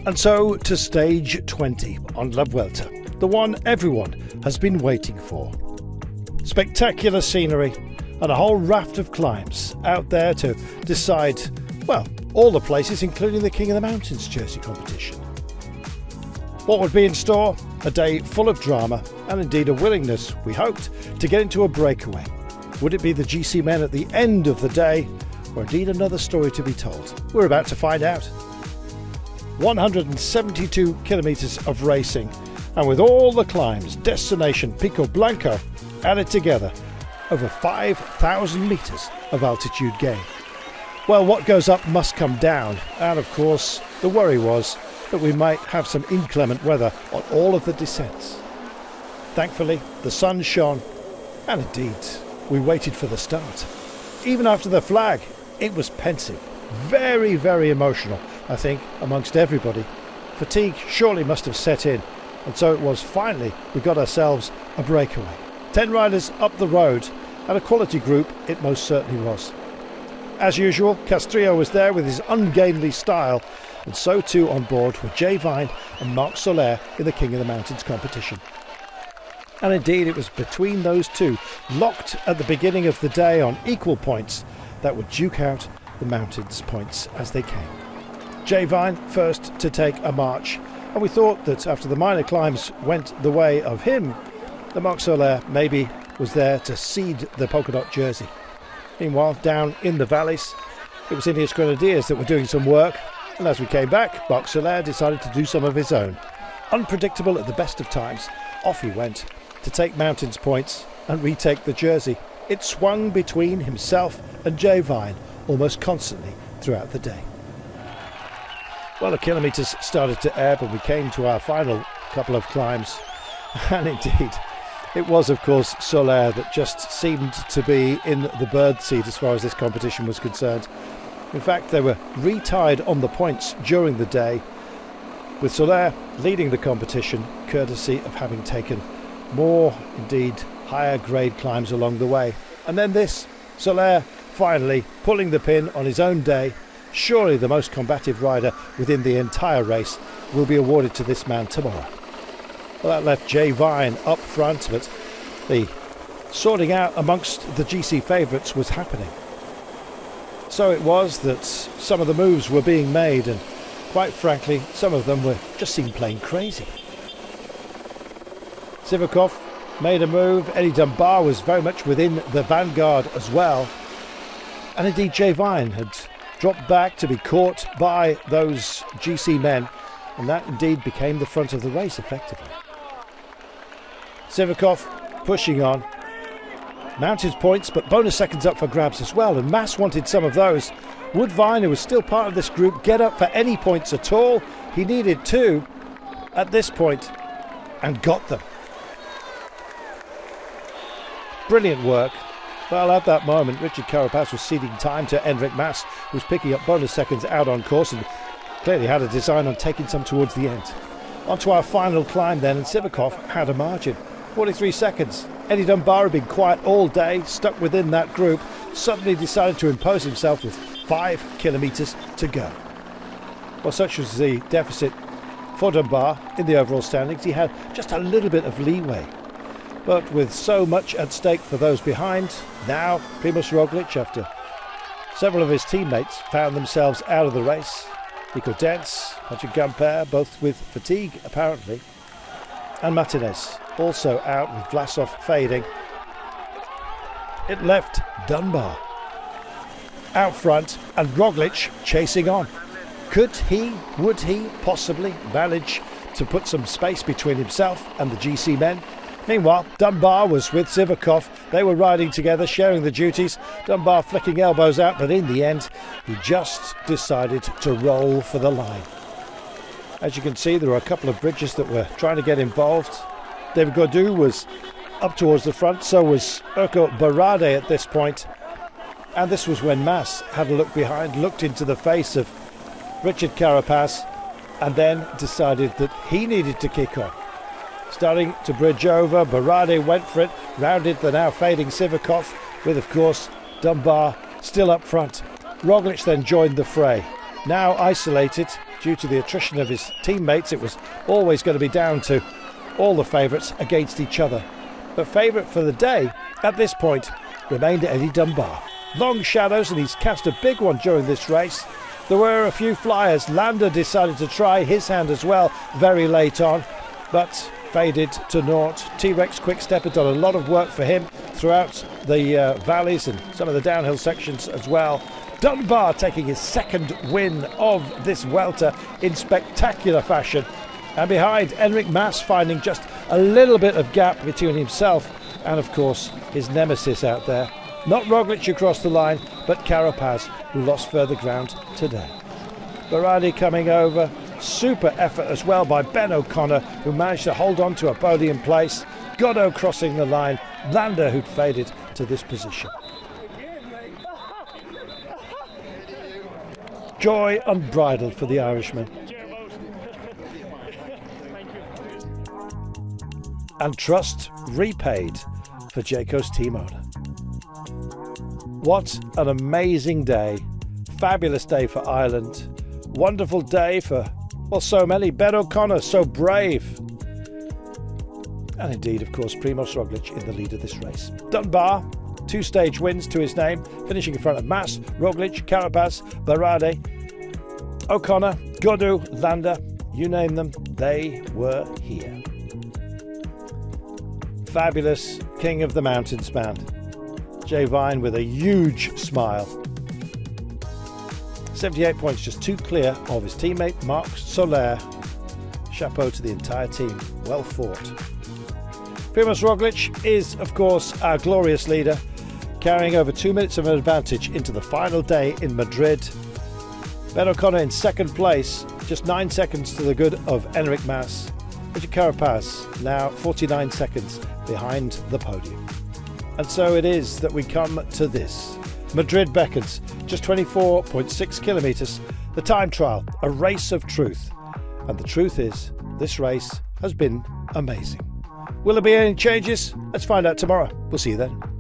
And so to stage 20 on La Vuelta, the one everyone has been waiting for. Spectacular scenery and a whole raft of climbs out there to decide, well, all the places including the King of the Mountains jersey competition. What would be in store? A day full of drama and indeed a willingness, we hoped, to get into a breakaway. Would it be the GC men at the end of the day, or indeed another story to be told? We're about to find out. 172 kilometres of racing, and with all the climbs, destination Pico Blanco added together, over 5,000 metres of altitude gain. Well, what goes up must come down, and of course the worry was that we might have some inclement weather on all of the descents. Thankfully, the sun shone, and indeed, we waited for the start. Even after the flag, it was pensive, very, very emotional, I think, amongst everybody. Fatigue surely must have set in, and so it was finally we got ourselves a breakaway. 10 riders up the road, and a quality group it most certainly was. As usual, Castrillo was there with his ungainly style, and so too on board were Jay Vine and Marc Soler in the King of the Mountains competition. And indeed it was between those two, locked at the beginning of the day on equal points, that would duke out the mountains points as they came. Jay Vine first to take a march, and we thought that after the minor climbs went the way of him, that Marc Soler maybe was there to seed the polka dot jersey. Meanwhile, down in the valleys, it was Ineos Grenadiers that were doing some work, and as we came back, Marc Soler decided to do some of his own. Unpredictable at the best of times, off he went to take mountains points and retake the jersey. It swung between himself and Jay Vine almost constantly throughout the day. Well, the kilometres started to ebb and we came to our final couple of climbs, and indeed it was of course Soler that just seemed to be in the bird seat as far as this competition was concerned. In fact, they were retied on the points during the day, with Soler leading the competition courtesy of having taken more, indeed higher grade climbs along the way. And then this, Soler finally pulling the pin on his own day. Surely the most combative rider within the entire race will be awarded to this man tomorrow. Well, that left Jay Vine up front, but the sorting out amongst the GC favourites was happening. So it was that some of the moves were being made, and quite frankly, some of them just seemed plain crazy. Sivakov made a move. Eddie Dunbar was very much within the vanguard as well. And indeed, Jay Vine had dropped back to be caught by those GC men, and that indeed became the front of the race effectively. Sivakov pushing on. Mountains points, but bonus seconds up for grabs as well, and Mas wanted some of those. Would Vine, who was still part of this group, get up for any points at all? He needed 2 at this point, and got them. Brilliant work. Well, at that moment, Richard Carapaz was ceding time to Enric Mas, who was picking up bonus seconds out on course and clearly had a design on taking some towards the end. On to our final climb then, and Sivakov had a margin. 43 seconds. Eddie Dunbar had been quiet all day, stuck within that group, suddenly decided to impose himself with 5 kilometres to go. Well, such was the deficit for Dunbar in the overall standings. He had just a little bit of leeway. But with so much at stake for those behind, now Primož Roglič, after several of his teammates found themselves out of the race. Nico Dens, Patrick Gamper, both with fatigue apparently, and Martinez also out with Vlasov fading. It left Dunbar out front and Roglič chasing on. Would he possibly manage to put some space between himself and the GC men? Meanwhile, Dunbar was with Sivakov. They were riding together, sharing the duties. Dunbar flicking elbows out, but in the end, he just decided to roll for the line. As you can see, there were a couple of bridges that were trying to get involved. David Gaudu was up towards the front, so was Urko Barade at this point. And this was when Mas had a look behind, looked into the face of Richard Carapaz, and then decided that he needed to kick on. Starting to bridge over, Barade went for it, rounded the now fading Sivakov, with of course Dunbar still up front. Roglič then joined the fray. Now isolated due to the attrition of his teammates, it was always going to be down to all the favourites against each other. But favourite for the day at this point remained Eddie Dunbar. Long shadows, and he's cast a big one during this race. There were a few flyers. Landa decided to try his hand as well very late on, but faded to naught. T-Rex-QuickStep had done a lot of work for him throughout the valleys and some of the downhill sections as well. Dunbar taking his second win of this Vuelta in spectacular fashion. And behind, Enric Mas finding just a little bit of gap between himself and, of course, his nemesis out there. Not Roglic across the line, but Carapaz, who lost further ground today. Baradi coming over. Super effort as well by Ben O'Connor, who managed to hold on to a podium place. Godot crossing the line. Landa, who'd faded to this position. Joy unbridled for the Irishman. And trust repaid for Jayco's team owner. What an amazing day. Fabulous day for Ireland. Wonderful day for, well, so many. Ben O'Connor, so brave. And indeed, of course, Primož Roglic in the lead of this race. Dunbar, 2 stage wins to his name, finishing in front of Mas, Roglic, Carapaz, Barade, O'Connor, Godou, Landa, you name them, they were here. Fabulous King of the Mountains band. Jay Vine with a huge smile. 78 points, just 2 clear of his teammate Marc Soler. Chapeau to the entire team, well fought. Primož Roglic is, of course, our glorious leader, carrying over 2 minutes of an advantage into the final day in Madrid. Ben O'Connor in second place, just 9 seconds to the good of Enric Mas. Richard Carapaz now 49 seconds behind the podium. And so it is that we come to this. Madrid beckons, just 24.6 kilometres, the time trial, a race of truth. And the truth is, this race has been amazing. Will there be any changes? Let's find out tomorrow. We'll see you then.